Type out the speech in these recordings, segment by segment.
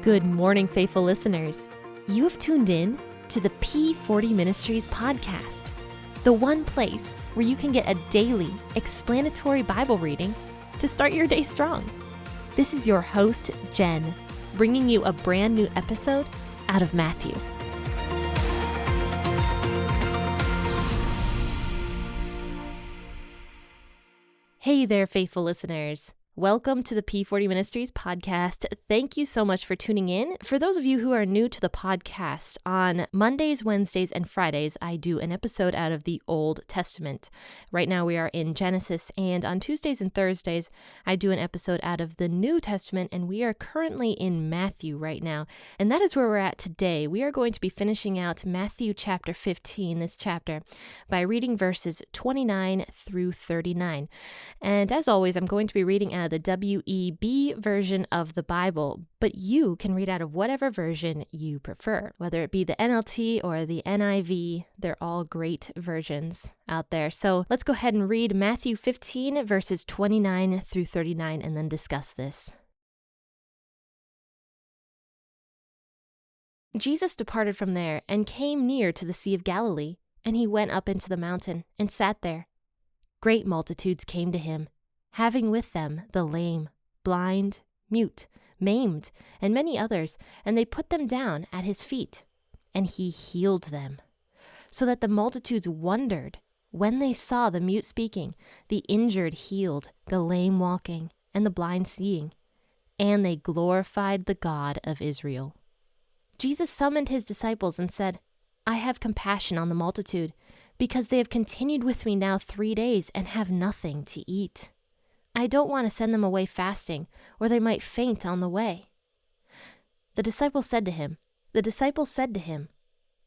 Good morning, faithful listeners. You have tuned in to the P40 Ministries podcast, the one place where you can get a daily explanatory Bible reading to start your day strong. This is your host, Jen, bringing you a brand new episode out of Matthew. Hey there, faithful listeners. Welcome to the P40 Ministries podcast. Thank you so much for tuning in. For those of you who are new to the podcast, on Mondays, Wednesdays, and Fridays, I do an episode out of the Old Testament. Right now we are in Genesis, and on Tuesdays and Thursdays, I do an episode out of the New Testament, and we are currently in Matthew right now. And that is where we're at today. We are going to be finishing out Matthew chapter 15, this chapter, by reading verses 29 through 39. And as always, I'm going to be reading out the WEB version of the Bible, but you can read out of whatever version you prefer, whether it be the NLT or the NIV. They're all great versions out there. So let's go ahead and read Matthew 15, verses 29 through 39, and then discuss this. Jesus departed from there and came near to the Sea of Galilee, and he went up into the mountain and sat there. Great multitudes came to him, having with them the lame, blind, mute, maimed, and many others, and they put them down at his feet, and he healed them. So that the multitudes wondered when they saw the mute speaking, the injured healed, the lame walking, and the blind seeing, and they glorified the God of Israel. Jesus summoned his disciples and said, I have compassion on the multitude, because they have continued with me now 3 days and have nothing to eat. I don't want to send them away fasting, or they might faint on the way. The disciples said to him,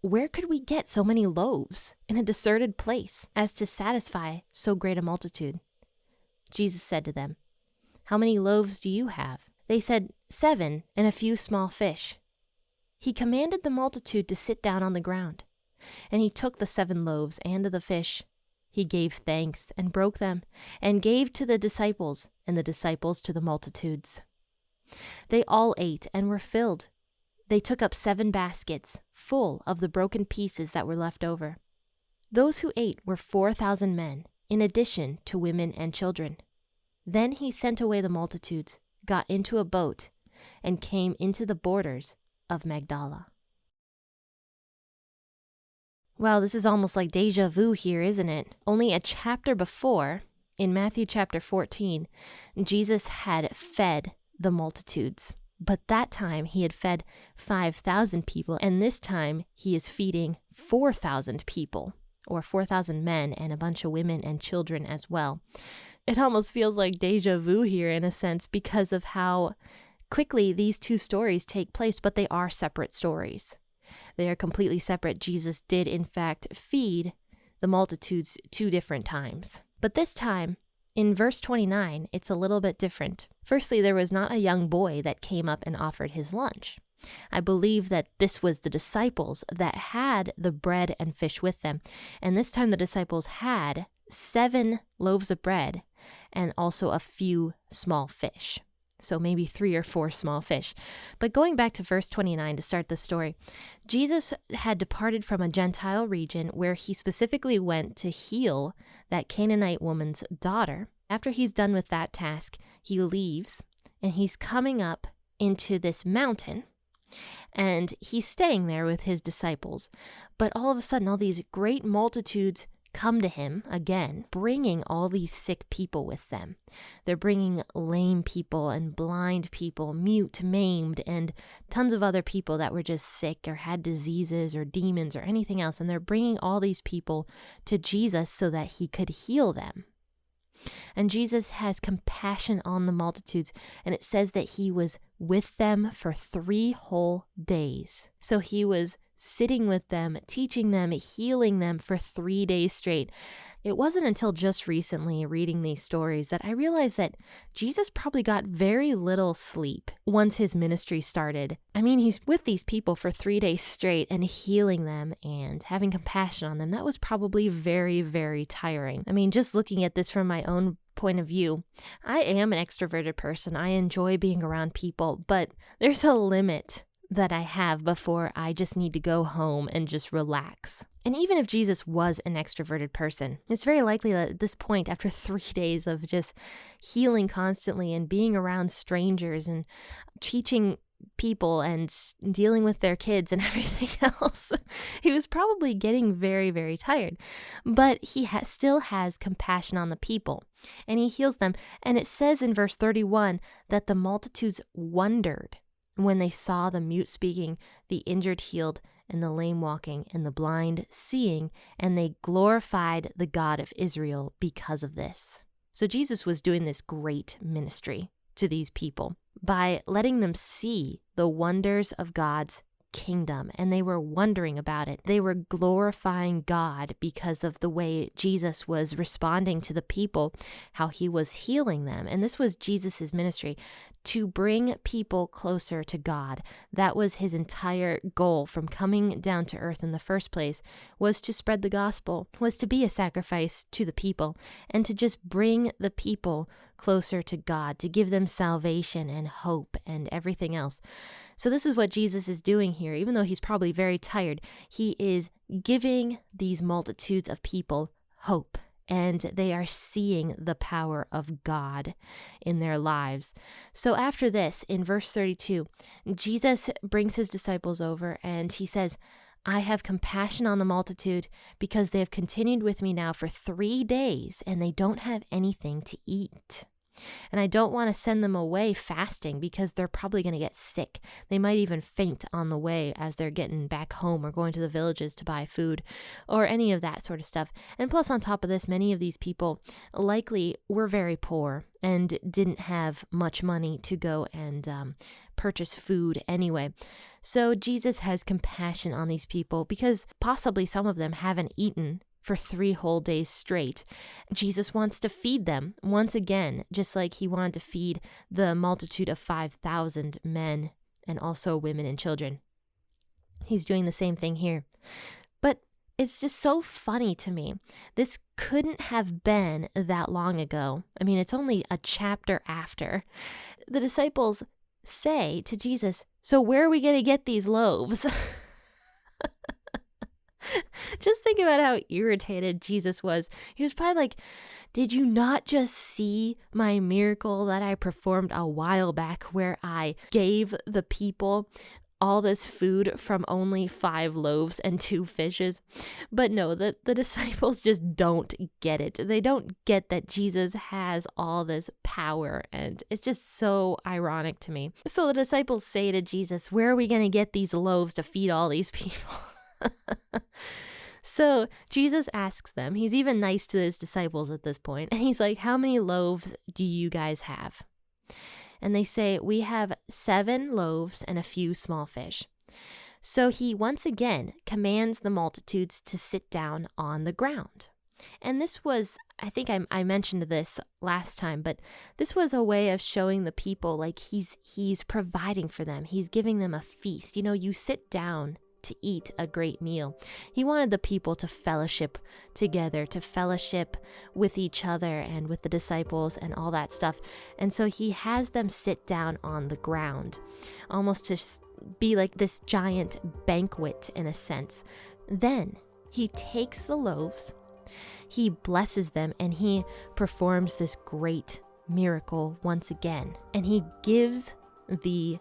Where could we get so many loaves in a deserted place as to satisfy so great a multitude? Jesus said to them, How many loaves do you have? They said, 7, and a few small fish. He commanded the multitude to sit down on the ground, and he took the 7 loaves and the fish. He gave thanks and broke them and gave to the disciples, and the disciples to the multitudes. They all ate and were filled. They took up 7 baskets full of the broken pieces that were left over. Those who ate were 4,000 men, in addition to women and children. Then he sent away the multitudes, got into a boat, and came into the borders of Magdala. Wow, this is almost like deja vu here, isn't it? Only a chapter before, in Matthew chapter 14, Jesus had fed the multitudes. But that time he had fed 5,000 people, and this time he is feeding 4,000 people, or 4,000 men and a bunch of women and children as well. It almost feels like deja vu here in a sense because of how quickly these two stories take place, but they are separate stories. They are completely separate. Jesus did, in fact, feed the multitudes 2 different times. But this time, in verse 29, it's a little bit different. Firstly, there was not a young boy that came up and offered his lunch. I believe that this was the disciples that had the bread and fish with them. And this time the disciples had 7 loaves of bread and also a few small fish. So maybe 3 or 4 small fish. But going back to verse 29 to start the story, Jesus had departed from a Gentile region where he specifically went to heal that Canaanite woman's daughter. After he's done with that task, he leaves and he's coming up into this mountain and he's staying there with his disciples. But all of a sudden, all these great multitudes come to him again, bringing all these sick people with them. They're bringing lame people and blind people, mute, maimed, and tons of other people that were just sick or had diseases or demons or anything else. And they're bringing all these people to Jesus so that he could heal them. And Jesus has compassion on the multitudes, and it says that he was with them for 3 whole days. So he was sitting with them, teaching them, healing them for 3 days straight. It wasn't until just recently reading these stories that I realized that Jesus probably got very little sleep once his ministry started. I mean, he's with these people for 3 days straight and healing them and having compassion on them. That was probably very, very tiring. I mean, just looking at this from my own point of view, I am an extroverted person. I enjoy being around people, but there's a limit that I have before I just need to go home and just relax. And even if Jesus was an extroverted person, it's very likely that at this point, after 3 days of just healing constantly and being around strangers and teaching people and dealing with their kids and everything else, he was probably getting very, very tired. But he still has compassion on the people and he heals them. And it says in verse 31 that the multitudes wondered when they saw the mute speaking, the injured healed, and the lame walking, and the blind seeing, and they glorified the God of Israel because of this. So Jesus was doing this great ministry to these people by letting them see the wonders of God's kingdom, and they were wondering about it. They were glorifying God because of the way Jesus was responding to the people, how he was healing them. And this was Jesus's ministry, to bring people closer to God. That was his entire goal from coming down to earth in the first place, was to spread the gospel, was to be a sacrifice to the people, and to just bring the people closer to God, to give them salvation and hope and everything else. So this is what Jesus is doing here. Even though he's probably very tired, he is giving these multitudes of people hope, and they are seeing the power of God in their lives. So after this, in verse 32, Jesus brings his disciples over and he says, I have compassion on the multitude because they have continued with me now for 3 days and they don't have anything to eat. And I don't want to send them away fasting because they're probably going to get sick. They might even faint on the way as they're getting back home or going to the villages to buy food or any of that sort of stuff. And plus, on top of this, many of these people likely were very poor and didn't have much money to go and purchase food anyway. So Jesus has compassion on these people because possibly some of them haven't eaten for 3 whole days straight. Jesus wants to feed them once again, just like he wanted to feed the multitude of 5,000 men and also women and children. He's doing the same thing here. But it's just so funny to me. This couldn't have been that long ago. I mean, it's only a chapter after. The disciples say to Jesus, so where are we going to get these loaves? Just think about how irritated Jesus was. He was probably like, did you not just see my miracle that I performed a while back where I gave the people all this food from only 5 loaves and 2 fishes? But no, the disciples just don't get it. They don't get that Jesus has all this power, and it's just so ironic to me. So the disciples say to Jesus, where are we going to get these loaves to feed all these people? So Jesus asks them, he's even nice to his disciples at this point, and he's like, how many loaves do you guys have? And they say, we have 7 loaves and a few small fish. So he once again commands the multitudes to sit down on the ground. And this was, I think I mentioned this last time, but this was a way of showing the people like he's providing for them. He's giving them a feast. You know, you sit down to eat a great meal. He wanted the people to fellowship together, to fellowship with each other and with the disciples and all that stuff. And so he has them sit down on the ground, almost to be like this giant banquet in a sense. Then he takes the loaves, he blesses them, and he performs this great miracle once again. And he gives the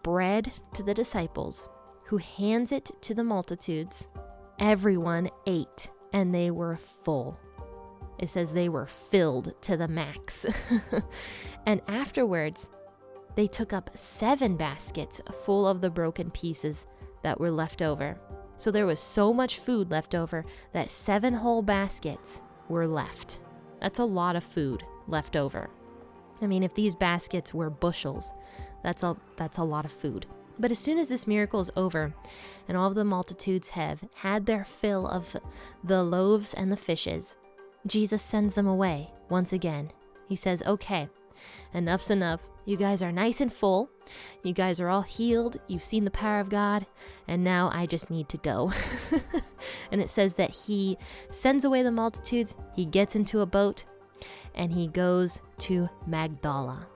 bread to the disciples, who hands it to the multitudes. Everyone ate, and they were full. It says they were filled to the max. And afterwards, they took up 7 baskets full of the broken pieces that were left over. So there was so much food left over that 7 whole baskets were left. That's a lot of food left over. I mean, if these baskets were bushels, that's a lot of food. But as soon as this miracle is over and all of the multitudes have had their fill of the loaves and the fishes, Jesus sends them away once again. He says, okay, enough's enough. You guys are nice and full. You guys are all healed. You've seen the power of God. And now I just need to go. And it says that he sends away the multitudes. He gets into a boat and he goes to Magdala.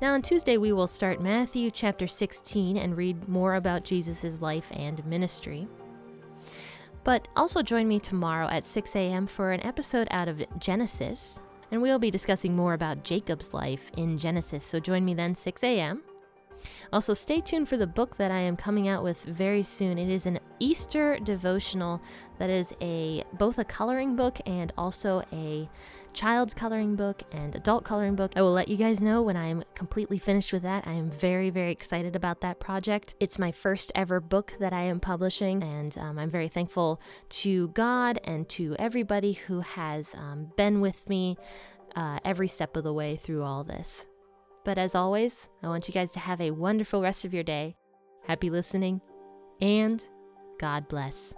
Now on Tuesday, we will start Matthew chapter 16 and read more about Jesus' life and ministry. But also join me tomorrow at 6 a.m. for an episode out of Genesis. And we'll be discussing more about Jacob's life in Genesis, so join me then 6 a.m. Also, stay tuned for the book that I am coming out with very soon. It is an Easter devotional that is both a coloring book and also a child's coloring book and adult coloring book. I will let you guys know when I am completely finished with that. I am very, very excited about that project. It's my first ever book that I am publishing, and I'm very thankful to God and to everybody who has been with me every step of the way through all this. But as always, I want you guys to have a wonderful rest of your day. Happy listening, and God bless.